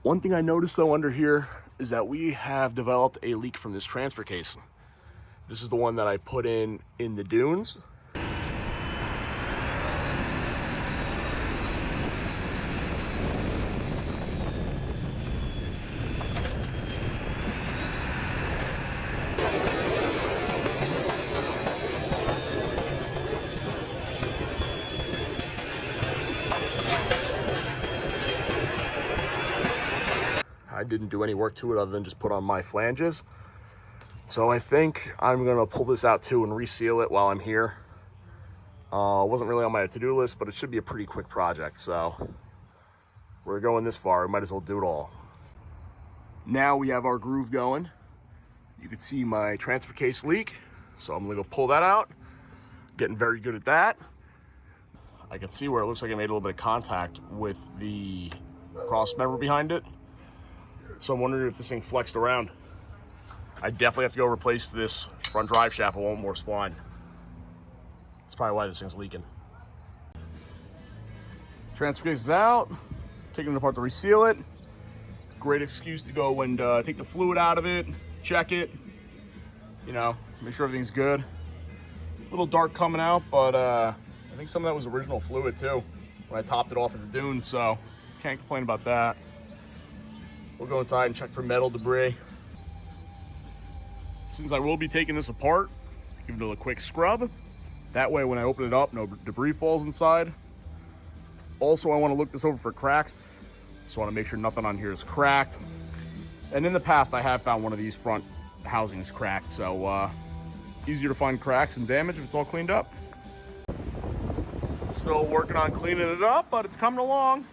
One thing I noticed though under here is that we have developed a leak from this transfer case. This is the one that I put in the dunes. I didn't do any work to it other than just put on my flanges. So I think I'm gonna pull this out too and reseal it while I'm here. It wasn't really on my to-do list, but it should be a pretty quick project. So we're going this far, we might as well do it all. Now we have our groove going. You can see my transfer case leak. So I'm gonna go pull that out. Getting very good at that. I can see where it looks like I made a little bit of contact with the cross member behind it. So I'm wondering if this thing flexed around. I definitely have to go replace this front drive shaft with one more spline. That's probably why this thing's leaking. Transfer case is out. Taking it apart to reseal it. Great excuse to go and take the fluid out of it, check it, you know, make sure everything's good. A little dark coming out, but I think some of that was original fluid too when I topped it off at the dunes, so can't complain about that. We'll go inside and check for metal debris. Since I will be taking this apart, give it a quick scrub. That way when I open it up, no debris falls inside. Also, I want to look this over for cracks. So I want to make sure nothing on here is cracked. And in the past, I have found one of these front housings cracked. So easier to find cracks and damage if it's all cleaned up. Still working on cleaning it up, but it's coming along.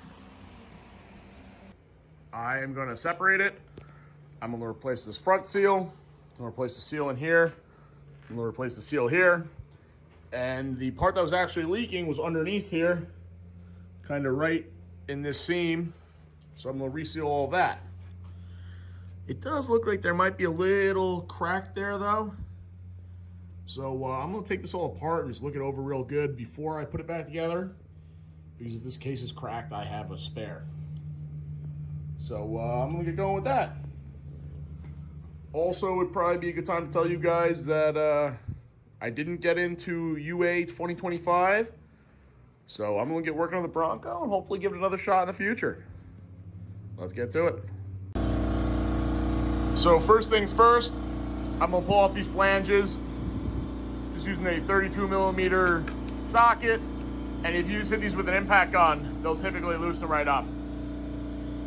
I am going to separate it. I'm going to replace this front seal. I'm going to replace the seal in here. I'm going to replace the seal here. And the part that was actually leaking was underneath here, kind of right in this seam. So I'm going to reseal all that. It does look like there might be a little crack there though. So I'm going to take this all apart and just look it over real good before I put it back together. Because if this case is cracked, I have a spare. So I'm gonna get going with that. Also, it would probably be a good time to tell you guys that I didn't get into UA 2025. So I'm gonna get working on the Bronco and hopefully give it another shot in the future. Let's get to it. So first things first, I'm gonna pull off these flanges. Just using a 32mm socket. And if you just hit these with an impact gun, they'll typically loosen right up.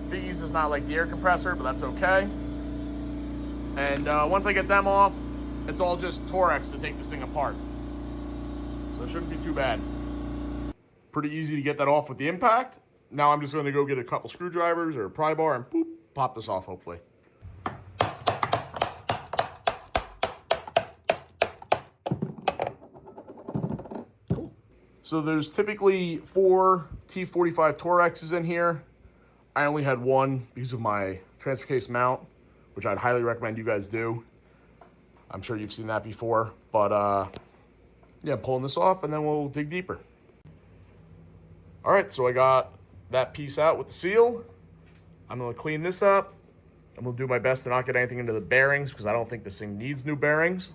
These is not like the air compressor, but that's okay. And once I get them off, it's all just Torex to take this thing apart. So it shouldn't be too bad. Pretty easy to get that off with the impact. Now I'm just going to go get a couple screwdrivers or a pry bar and boop, pop this off hopefully. Cool. So there's typically 4 T45 Torexes in here. I only had one because of my transfer case mount, which I'd highly recommend you guys do. I'm sure you've seen that before, but yeah, pulling this off and then we'll dig deeper. All right, so I got that piece out with the seal. I'm gonna clean this up. I'm gonna do my best to not get anything into the bearings because I don't think this thing needs new bearings.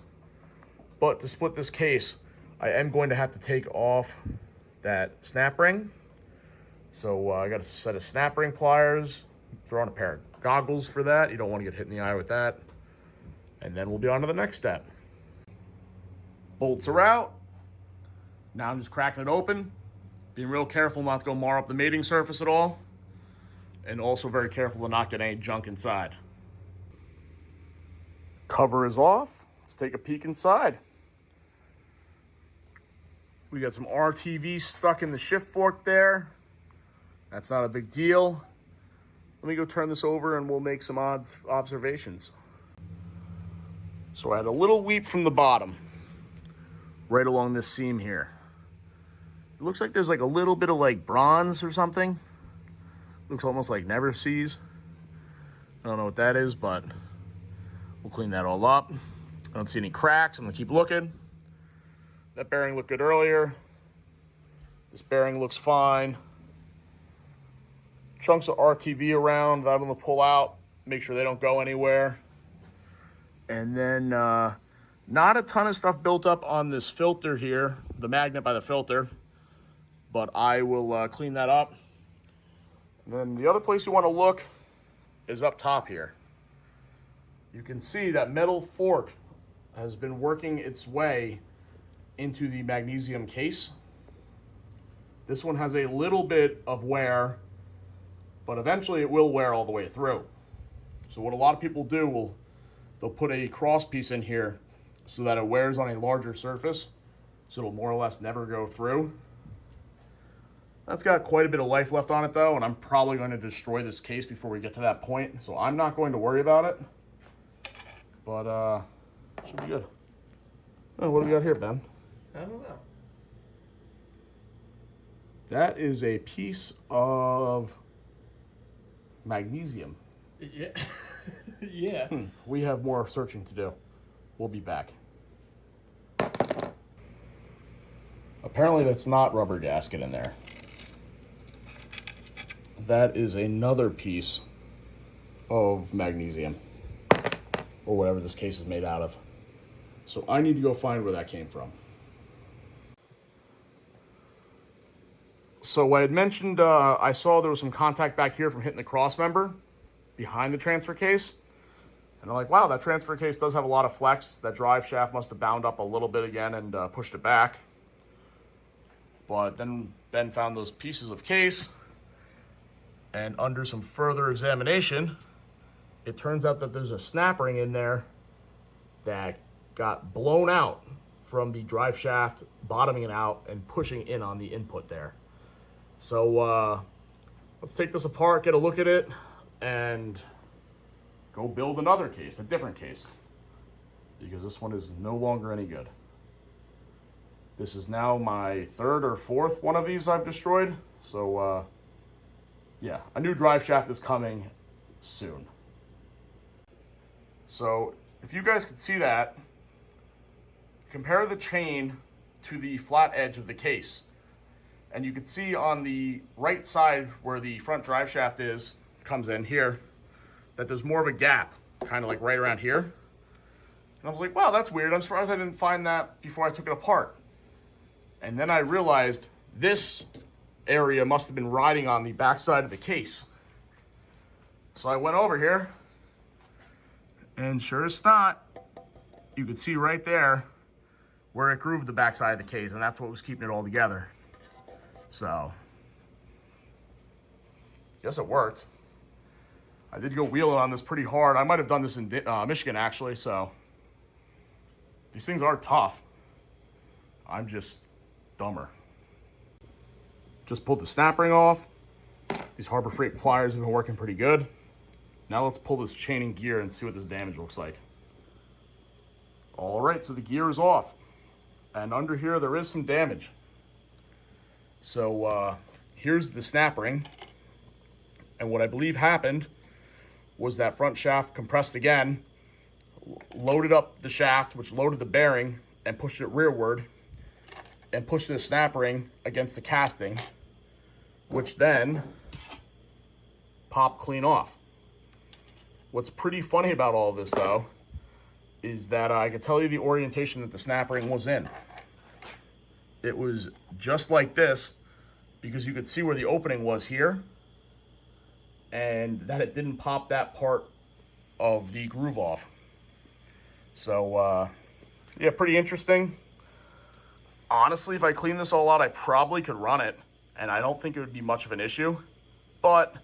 But to split this case, I am going to have to take off that snap ring. So I got a set of snap ring pliers, throw on a pair of goggles for that. You don't want to get hit in the eye with that. And then we'll be on to the next step. Bolts are out. Now I'm just cracking it open. Being real careful not to go mar up the mating surface at all. And also very careful to not get any junk inside. Cover is off. Let's take a peek inside. We got some RTV stuck in the shift fork there. That's not a big deal. Let me go turn this over and we'll make some observations. So I had a little weep from the bottom, right along this seam here. It looks like there's like a little bit of like bronze or something. Looks almost like never sees. I don't know what that is, but we'll clean that all up. I don't see any cracks. I'm gonna keep looking. That bearing looked good earlier. This bearing looks fine. chunks of RTV around that I'm going to pull out, make sure they don't go anywhere. And then not a ton of stuff built up on this filter here, the magnet by the filter, but I will clean that up. And then the other place you want to look is up top here. You can see that metal fork has been working its way into the magnesium case. This one has a little bit of wear, but eventually it will wear all the way through. So what a lot of people do, they'll put a cross piece in here so that it wears on a larger surface, so it'll more or less never go through. That's got quite a bit of life left on it though, and I'm probably going to destroy this case before we get to that point, so I'm not going to worry about it. But should be good. Oh, what do we got here, Ben? I don't know. That is a piece of magnesium. Yeah. Yeah. We have more searching to do. We'll be back. Apparently that's not rubber gasket in there. That is another piece of magnesium, or whatever this case is made out of. So I need to go find where that came from. So I had mentioned I saw there was some contact back here from hitting the cross member behind the transfer case. And I'm like, wow, that transfer case does have a lot of flex. That drive shaft must have bound up a little bit again and pushed it back. But then Ben found those pieces of case, and under some further examination, it turns out that there's a snap ring in there that got blown out from the drive shaft, bottoming it out and pushing in on the input there. So let's take this apart, get a look at it, and go build another case, a different case, because this one is no longer any good. This is now my third or fourth one of these I've destroyed. So yeah, a new drive shaft is coming soon. So if you guys could see that, compare the chain to the flat edge of the case. And you can see on the right side where the front drive shaft comes in here, that there's more of a gap, kind of like right around here. And I was like, wow, that's weird. I'm surprised I didn't find that before I took it apart. And then I realized this area must have been riding on the backside of the case. So I went over here, and sure as not, you could see right there where it grooved the backside of the case, and that's what was keeping it all together. So, guess it worked. I did go wheeling on this pretty hard. I might have done this in Michigan, actually, so these things are tough. I'm just dumber. Just pulled the snap ring off. These Harbor Freight pliers have been working pretty good. Now let's pull this chain and gear and see what this damage looks like. All right, so the gear is off. And under here, there is some damage. So here's the snap ring. And what I believe happened was that front shaft compressed again, loaded up the shaft, which loaded the bearing and pushed it rearward, and pushed the snap ring against the casting, which then popped clean off. What's pretty funny about all of this, though, is that I can tell you the orientation that the snap ring was in. It was just like this, because you could see where the opening was here, and that it didn't pop that part of the groove off. So, yeah, pretty interesting. Honestly, if I clean this all out, I probably could run it, and I don't think it would be much of an issue. But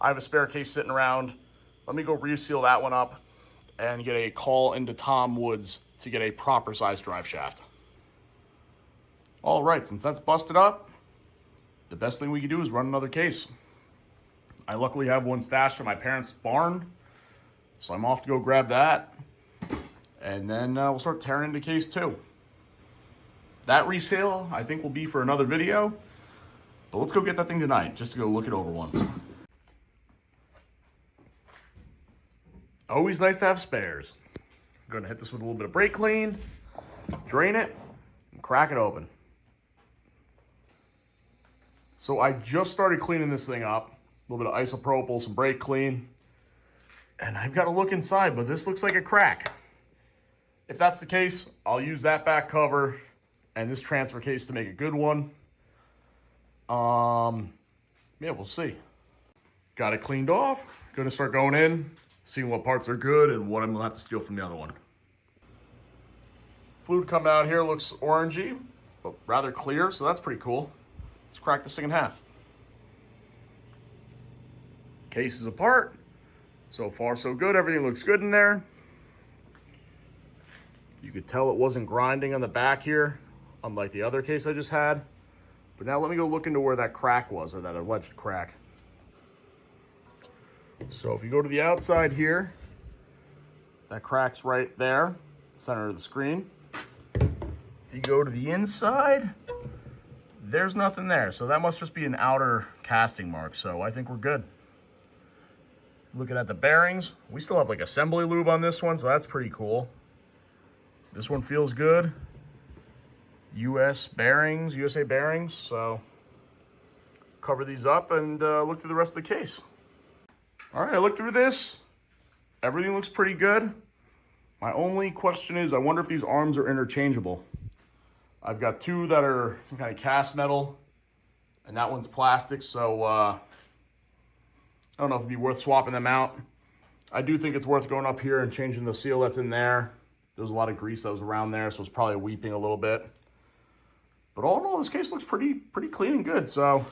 I have a spare case sitting around. Let me go reseal that one up and get a call into Tom Woods to get a proper size drive shaft. All right, since that's busted up, the best thing we can do is run another case. I luckily have one stashed in my parents' barn, so I'm off to go grab that, and then we'll start tearing into case 2. That resale, I think, will be for another video, but let's go get that thing tonight, just to go look it over once. Always nice to have spares. I'm gonna hit this with a little bit of brake clean, drain it, and crack it open. So I just started cleaning this thing up. A little bit of isopropyl, some brake clean. And I've got to look inside, but this looks like a crack. If that's the case, I'll use that back cover and this transfer case to make a good one. Yeah, we'll see. Got it cleaned off. Gonna start going in, seeing what parts are good and what I'm gonna have to steal from the other one. Fluid coming out here looks orangey, but rather clear, so that's pretty cool. Let's crack this thing in half. Case is apart. So far, so good. Everything looks good in there. You could tell it wasn't grinding on the back here, unlike the other case I just had. But now let me go look into where that crack was, or that alleged crack. So if you go to the outside here, that crack's right there, center of the screen. If you go to the inside, there's nothing there. So that must just be an outer casting mark. So I think we're good. Looking at the bearings, we still have like assembly lube on this one, so that's pretty cool. This one feels good. USA bearings, so cover these up and look through the rest of the case. All right, I looked through this. Everything looks pretty good. My only question is, I wonder if these arms are interchangeable. I've got two that are some kind of cast metal, and that one's plastic, so I don't know if it'd be worth swapping them out. I do think it's worth going up here and changing the seal that's in there. There was a lot of grease that was around there, so it's probably weeping a little bit. But all in all, this case looks pretty clean and good. So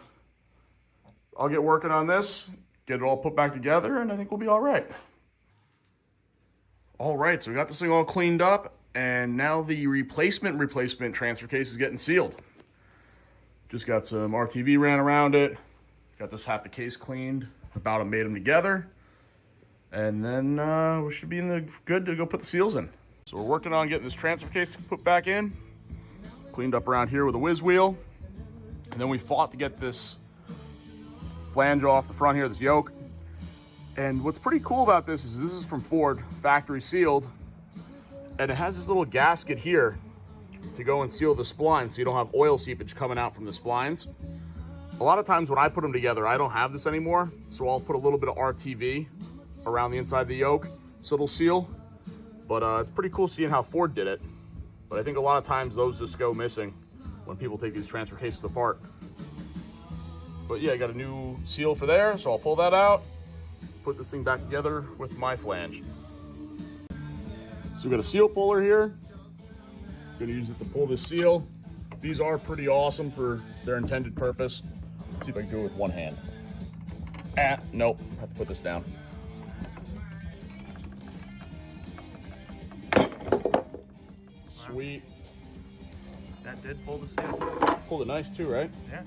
I'll get working on this, get it all put back together, and I think we'll be all right. All right, so we got this thing all cleaned up, and now the replacement transfer case is getting sealed. Just got some RTV ran around it. Got this half the case cleaned. About them made them together, and then we should be in the good to go put the seals in. So we're working on getting this transfer case put back in, cleaned up around here with a whiz wheel, and then we fought to get this flange off the front here, this yoke. And what's pretty cool about this is from Ford, factory sealed, and it has this little gasket here to go and seal the splines so you don't have oil seepage coming out from the splines. A lot of times when I put them together, I don't have this anymore, so I'll put a little bit of RTV around the inside of the yoke so it'll seal. But it's pretty cool seeing how Ford did it. But I think a lot of times those just go missing when people take these transfer cases apart. But yeah, I got a new seal for there, so I'll pull that out, put this thing back together with my flange. So we got a seal puller here. Gonna use it to pull this seal. These are pretty awesome for their intended purpose. Let's see if I can do it with one hand. Nope, have to put this down. Sweet. That did pull the seal. Pulled it nice too, right? Yeah.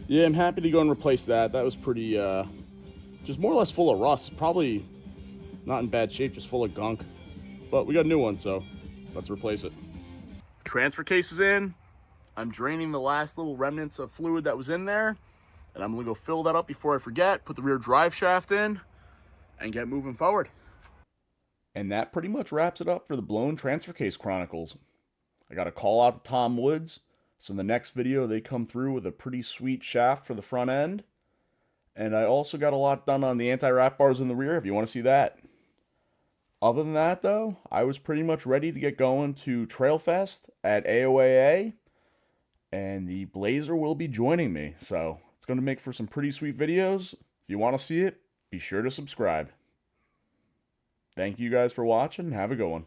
Yeah, I'm happy to go and replace that. That was pretty, just more or less full of rust. Probably not in bad shape, just full of gunk. But we got a new one, so let's replace it. Transfer case is in. I'm draining the last little remnants of fluid that was in there, and I'm gonna go fill that up before I forget, put the rear drive shaft in, and get moving forward. And that pretty much wraps it up for the Blown Transfer Case Chronicles. I got a call out to Tom Woods, so in the next video they come through with a pretty sweet shaft for the front end. And I also got a lot done on the anti-wrap bars in the rear if you want to see that. Other than that though, I was pretty much ready to get going to Trailfest at AOAA. And the Blazer will be joining me, so it's going to make for some pretty sweet videos. If you want to see it, be sure to subscribe. Thank you guys for watching. Have a good one.